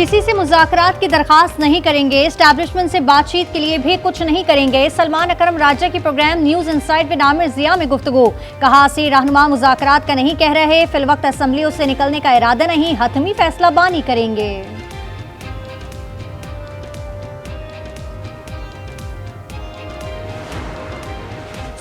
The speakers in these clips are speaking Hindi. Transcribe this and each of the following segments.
किसी से मुज़ाकरात की दरखास्त नहीं करेंगे, एस्टैब्लिशमेंट से बातचीत के लिए भी कुछ नहीं करेंगे। सलमान अकरम राजा की program news inside with Aamir Zia में गुफ्तगू। कहा सी रहनुमा मुज़ाकरात का नहीं कह रहे, फिलवक्त असेंबलियों से निकलने का इरादा नहीं, हतमी फैसला बानी करेंगे।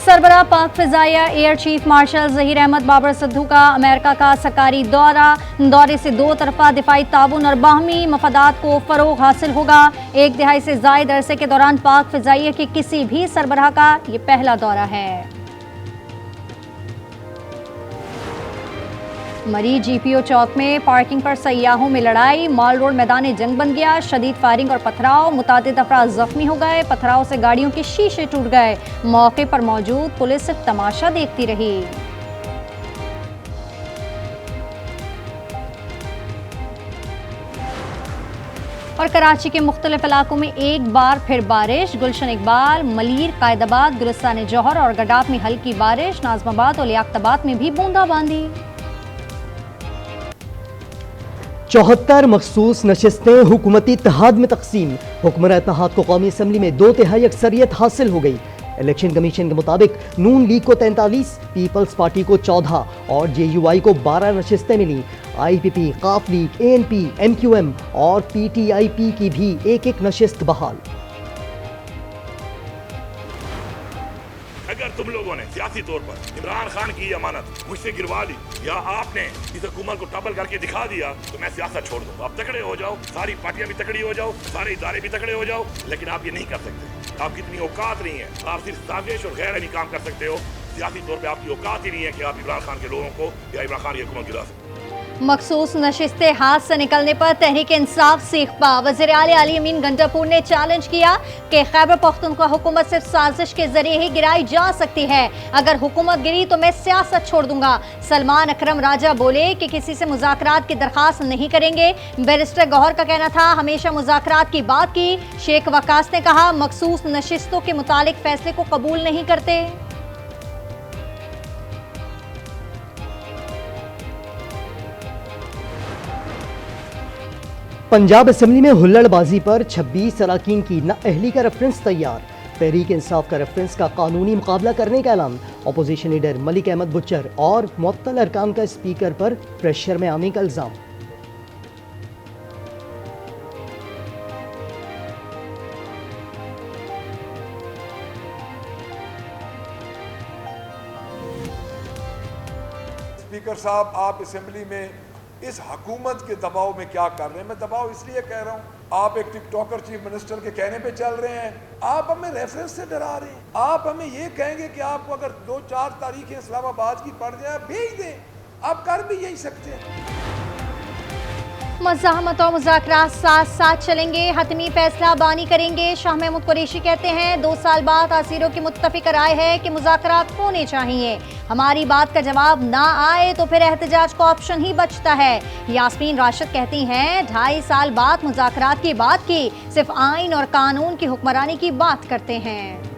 सरबराह पाक फिजाइया air chief marshal Zaheer Ahmed Babar Sidhu का अमेरिका का सरकारी दौरे से दो तरफा दिफाई ताउन और बाहमी मफादात को फरोग हासिल होगा। एक दिहाई से जायद अरसे के दौरान पाक फिजाइया के किसी भी सरबराह का ये पहला दौरा है। मरी जीपीओ चौक में पार्किंग पर सयाहों में लड़ाई, मॉल रोड मैदान जंग बन गया। शदीद फायरिंग और पथराव, मुतादिद अफराद जख्मी हो गए। पथराव से गाड़ियों के शीशे टूट गए। मौके पर मौजूद पुलिस सिर्फ तमाशा देखती रही। और कराची के मुख्तलिफ इलाकों में एक बार फिर बारिश। गुलशन इकबाल, मलीर, कायदाबाद, गुलिस्तान जौहर और गडाफ में हल्की बारिश। नाजमाबाद और लियाकताबाद में भी बूंदाबांदी। 74 मखसूस नशिस्तें हुकूमती इत्तेहाद में तकसीम। हुक्मरान इत्तेहाद को कौमी असम्बली में 2/3 अक्सरियत हासिल हो गई। इलेक्शन कमीशन के मुताबिक नून लीग को 43, पीपल्स पार्टी को 14 और JUI को 12 नशिस्तें मिली। IPP, काफ लीग, ANP, MQM और PTIP की भी एक नशिस्त बहाल। अगर तुम लोगों ने सियासी तौर पर इमरान खान की अमानत मुझसे गिरवा ली या आपने इस हुकूमत को टबल करके दिखा दिया तो मैं सियासत छोड़ दूंगा। आप तकड़े हो जाओ, सारी पार्टियां भी तकड़ी हो जाओ, सारे इदारे भी तकड़े हो जाओ, लेकिन आप ये नहीं कर सकते। आपकी इतनी औकात नहीं है। आप सिर्फ साजिश और गैर काम कर सकते हो। सियासी तौर पर आपकी औकात ही नहीं है कि आप इमरान खान के लोगों को या इमरान खान की हुकूमत गिरा सकते। मखसूस नशिस्तें हाथ से निकलने पर तहरीक इंसाफ सीखपा। वज़ीर आला अली अमीन गंडापुर ने चैलेंज किया कि खैबर पख्तूनख्वा हुकूमत सिर्फ साजिश के जरिए ही गिराई जा सकती है। अगर हुकूमत गिरी तो मैं सियासत छोड़ दूंगा। सलमान अकरम राजा बोले कि किसी से मुज़ाकरात की दरखास्त नहीं करेंगे। बैरिस्टर गौहर का कहना था हमेशा मुज़ाकरात की बात की। शेख वकास ने कहा मखसूस नशिस्तों के मुतालिक फैसले को कबूल नहीं करते। पंजाब असेंबली में हुल्लड़बाजी पर 26 अरकान की नाअहली का रेफरेंस तैयार। तहरीक इंसाफ का रेफरेंस का कानूनी मुकाबला करने का ऐलान। Opposition leader Malik Ahmad butcher और मुअत्तल अरकान का स्पीकर पर प्रेशर में आने का इल्जाम। स्पीकर साहब, आप असेंबली में इस हुकूमत के दबाव में क्या कर रहे हैं? मैं दबाव इसलिए कह रहा हूँ, आप एक टिकटॉकर चीफ मिनिस्टर के कहने पे चल रहे हैं। आप हमें रेफरेंस से डरा रहे हैं। आप हमें ये कहेंगे कि आपको अगर 2-4 तारीखें इस्लामाबाद की पड़ जाए भेज दें। आप कर भी यही सकते हैं। मज़ाहमत और मुज़ाकरात साथ साथ चलेंगे, हतमी फैसला बानी करेंगे। शाह महमूद कुरैशी कहते हैं 2 साल बाद तासीरों की मुत्तफिक राय है कि मुज़ाकरात होने चाहिए। हमारी बात का जवाब ना आए तो फिर एहतजाज का ऑप्शन ही बचता है। यास्मीन राशिद कहती हैं 2.5 साल बाद मुज़ाकरात की बात की, सिर्फ आइन और कानून की हुक्मरानी की बात करते हैं।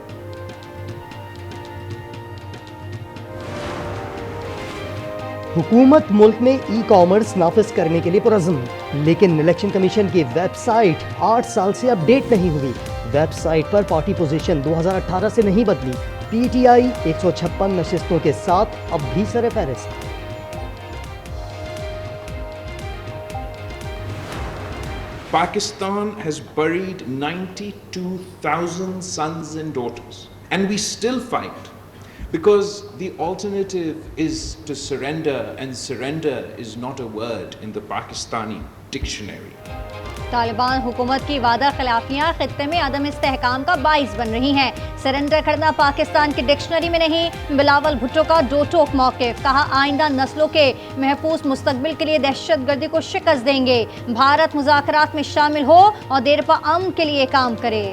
हुकूमत मुल्क में ई-कॉमर्स नाफिज करने के लिए पुरज़्म, लेकिन इलेक्शन कमीशन की वेबसाइट 8 साल से अपडेट नहीं हुई। वेबसाइट पर पार्टी पोजीशन 2018 से नहीं बदली। PTI 156 नशिस्तों के साथ अब भी सरे फहरिस्त। Pakistan has buried 92,000 sons and daughters, and we still fight. Because the alternative is to surrender, and surrender is not a word in the Pakistani dictionary. Taliban हुकूमत की वादा खिलाफियां खित्ते में अदम इस्तेहकाम का बाइस बन रही हैं। सरेंडर करना पाकिस्तान की डिक्शनरी में नहीं। बिलावल भुट्टो का दो टोक मौक़िफ़। कहा आइंदा नस्लों के महफूज मुस्तकबिल के लिए दहशतगर्दी को शिकस्त देंगे। भारत मुज़ाकरात में शामिल हो और देरपा अमन के लिए काम करे।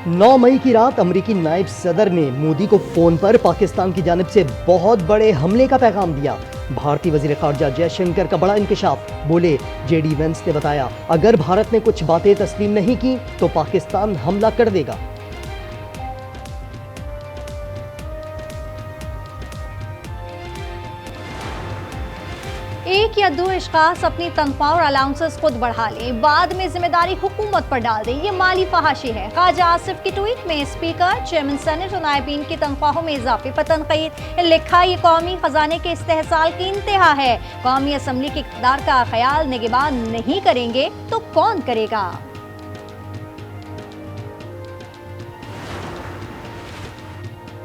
9 मई की रात अमेरिकी नायब सदर ने मोदी को फोन पर पाकिस्तान की जानिब से बहुत बड़े हमले का पैगाम दिया। भारतीय वजीर खारजा जयशंकर का बड़ा इंकशाफ। बोले JD वेंस ने बताया अगर भारत ने कुछ बातें तस्लीम नहीं की तो पाकिस्तान हमला कर देगा। एक या दो अशखास अपनी तनख्वाह और अलाउंसेस खुद बढ़ा लें, बाद में जिम्मेदारी हुकूमत पर डाल दें, ये माली फहाशी है। ख्वाजा आसिफ की ट्वीट में स्पीकर, चेयरमैन सेनेट और नायबीन की तनख्वाहों में इजाफे पर तनकीद। लिखा, ये कौमी खजाने के इस्तेहसाल की इंतहा है। कौमी असम्बली के इक़्तिदार का ख्याल निगहबान नहीं करेंगे तो कौन करेगा।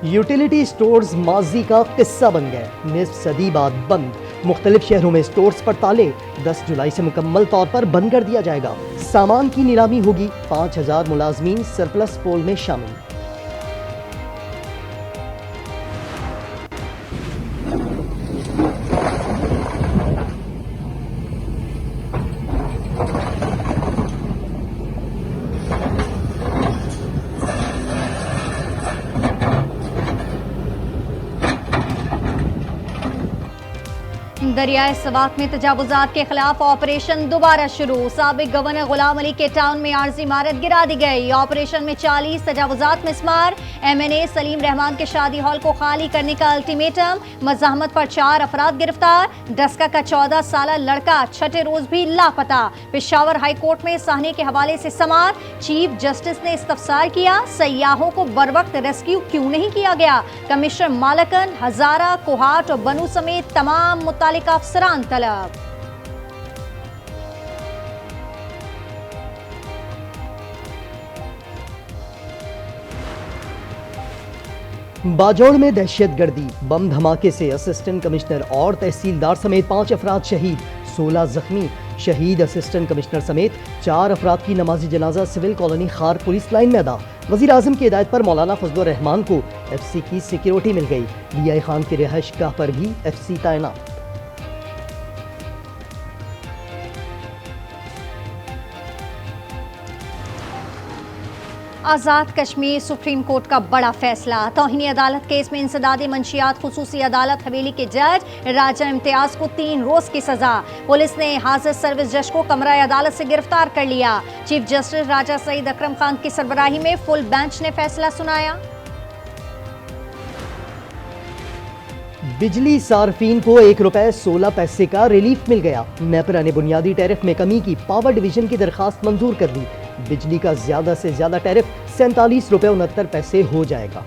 यूटिलिटी स्टोर्स माजी का किस्सा बन गए, निस्फ सदी बाद बंद। मुख्तलिफ शहरों में स्टोर्स पर ताले, 10 जुलाई से मुकम्मल तौर पर बंद कर दिया जाएगा। सामान की नीलामी होगी, 5000 मुलाजमीन सरप्लस पोल में शामिल। दरियाए सवात में तजावुजात के खिलाफ ऑपरेशन दोबारा शुरू। साबिक गवर्नर गुलाम अली के टाउन में आर्जी इमारत गिरा दी गई। ऑपरेशन में 40 तजावुजात मिसमार। MNA सलीम रहमान के शादी हॉल को खाली करने का अल्टीमेटम। मज़ाहमत पर 4 अफराद गिरफ्तार। डस्का का 14 साला लड़का छठे रोज भी लापता। पेशावर हाई कोर्ट में साहनी के हवाले से समाअत। चीफ जस्टिस ने इस्तफसार किया, सयाहों को बरवक्त रेस्क्यू क्यों नहीं किया गया। कमिश्नर मालकन, हजारा, कोहाट और बनू समेत तमाम मुतालिका अफसरान तलब। बाजौड़ में दहशतगर्दी, बम धमाके से असिस्टेंट कमिश्नर और तहसीलदार समेत 5 अफराद शहीद, 16 जख्मी। शहीद असिस्टेंट कमिश्नर समेत 4 अफराद की नमाजी जनाजा सिविल कॉलोनी खार पुलिस लाइन में अदा। वज़ीर आज़म की हिदायत पर मौलाना फजलुर रहमान को FC की सिक्योरिटी मिल गई। लिया खान की रिहाइश गाह पर भी FC तैनात। आज़ाद कश्मीर सुप्रीम कोर्ट का बड़ा फैसला। तौहीनी अदालत केस में इंसदादी मंशियात खुसूसी अदालत हवेली के जज राजा इम्तियाज को 3 रोज की सजा। पुलिस ने हाजिर सर्विस जज को कमरा अदालत से गिरफ्तार कर लिया। चीफ जस्टिस राजा सईद अकरम खान की सरबराही में फुल बेंच ने फैसला सुनाया। बिजली सार्फिन को ₹1.16 का रिलीफ मिल गया। नेपरा ने बुनियादी टैरिफ में कमी की पावर डिवीजन की दरखास्त मंजूर कर दी। बिजली का ज्यादा से ज्यादा टैरिफ ₹47.69 हो जाएगा।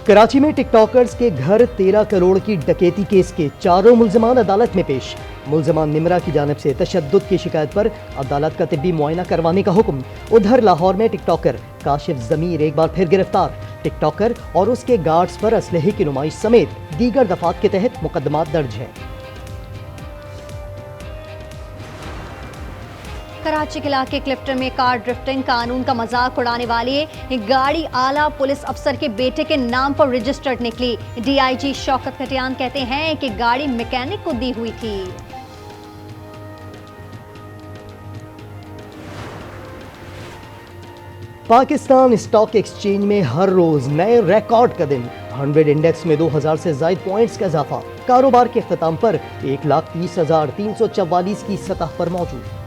कराची में टिकटॉकर्स के घर 13 करोड़ की डकैती केस के 4 मुल्जिमान अदालत में पेश। मुल्जिमान निमरा की जानिब से तशद्दुद की शिकायत पर अदालत का तिब्बी मुआयना करवाने का हुक्म। उधर लाहौर में टिकटॉकर काशिफ जमीर एक बार फिर गिरफ्तार। टिकटॉकर और उसके गार्ड्स पर असलहे की नुमाइश समेत दीगर दफात के तहत मुकदमात दर्ज हैं। कराची के इलाके क्लिफ्टन में कार ड्रिफ्टिंग कानून का मजाक उड़ाने वाली गाड़ी आला पुलिस अफसर के बेटे के नाम पर रजिस्टर्ड निकली। DIG शौकत खटियान कहते हैं कि गाड़ी मैकेनिक को दी हुई थी। पाकिस्तान स्टॉक एक्सचेंज में हर रोज नए रिकॉर्ड का दिन। 100 इंडेक्स में 2000 से ज्यादा पॉइंट्स का इजाफा। कारोबार के अख्ताम पर 1,30,344 की सतह पर मौजूद।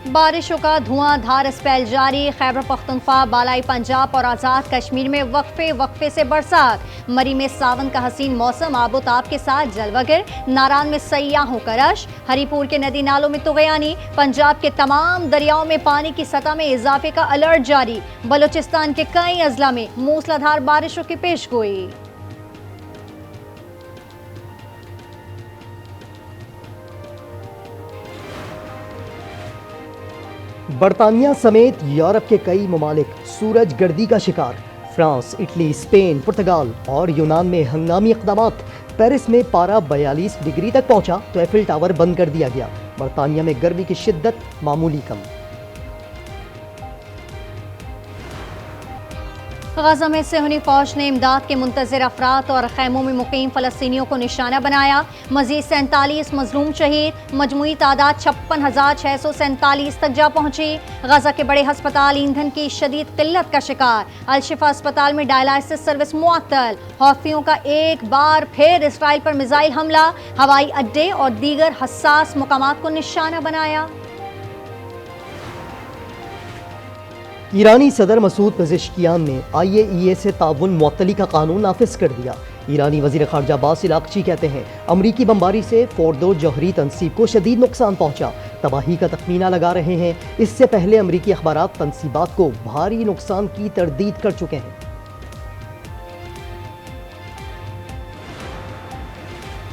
बारिशों का धुआंधार स्पेल जारी। खैबर पख्तूनख्वा, बालाई पंजाब और आज़ाद कश्मीर में वक्फे से बरसात। मरी में सावन का हसीन मौसम आबोताब के साथ जलवागर। नारान में सयाहों का रश। हरीपुर के नदी नालों में तुगयानी। पंजाब के तमाम दरियाओं में पानी की सतह में इजाफे का अलर्ट जारी। बलूचिस्तान के कई अजला में मूसलाधार बारिशों की पेशगोई। बरतानिया समेत यूरोप के कई ममालिक सूरज गर्दी का शिकार। फ्रांस, इटली, स्पेन, पुर्तगाल और यूनान में हंगामी इक़दामात। पेरिस में पारा 42 डिग्री तक पहुंचा तो एफिल टावर बंद कर दिया गया। बरतानिया में गर्मी की शिद्दत मामूली कम। गजा में सेहूनी फौज ने इमदाद के मुंतज़िर अफराद और खैमों में मुकीम फ़लस्तीनियों को निशाना बनाया। मजीद 47 मजलूम शहीद, मजमूई तादाद 56,647 तक जा पहुंची। गजा के बड़े हस्पताल ईंधन की शदीद किल्लत का शिकार। अल-शिफा अस्पताल में डायलिसिस सर्विस मुअत्तल। हौथियों का एक बार फिर इसराइल पर मिसाइल हमला, हवाई अड्डे और दीगर हसास मुकामात को निशाना बनाया। ईरानी सदर मसूद पेज़ेश्कियान ने IAEA से ताउन मुअत्तली का कानून नाफिज कर दिया। ईरानी वज़ीर ख़ारजा अब्बास इलाक़ची कहते हैं अमरीकी बमबारी से फोर्दो जौहरी तनसीब को शदीद नुकसान पहुंचा, तबाही का तखमीना लगा रहे हैं। इससे पहले अमरीकी अखबारात तनसीबात को भारी नुकसान की तरदीद कर चुके हैं।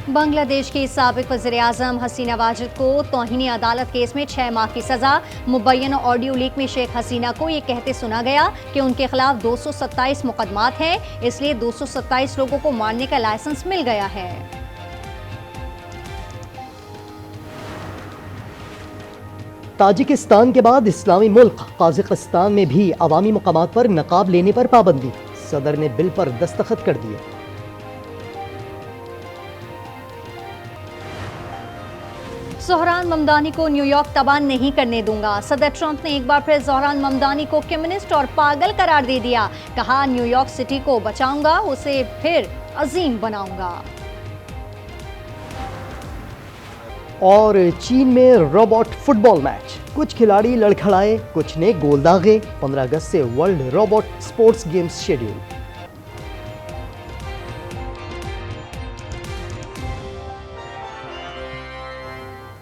बांग्लादेश की साबिक वज़ीर-ए-आज़म हसीना वाजिद को तौहीन अदालत केस में 6 माह की सजा। मुबैना ऑडियो लीक में शेख हसीना को ये कहते सुना गया कि उनके खिलाफ 227 मुकदमात हैं, इसलिए 227 लोगों को मारने का लाइसेंस मिल गया है। ताजिकिस्तान के बाद इस्लामी मुल्क काज़ाकिस्तान में भी अवामी मकामात पर नकाब लेने पर पाबंदी। सदर ने बिल पर दस्तखत कर दिए। ज़ोहरान ममदानी को न्यूयॉर्क तबाह नहीं करने दूंगा। सदर ट्रंप ने एक बार फिर ज़ोहरान ममदानी को कम्युनिस्ट और पागल करार दे दिया। कहा न्यूयॉर्क सिटी को बचाऊंगा, उसे फिर अजीम बनाऊंगा। और चीन में रोबोट फुटबॉल मैच, कुछ खिलाड़ी लड़खड़ाए, कुछ ने गोल दागे। 15 अगस्त से world robot sports games schedule.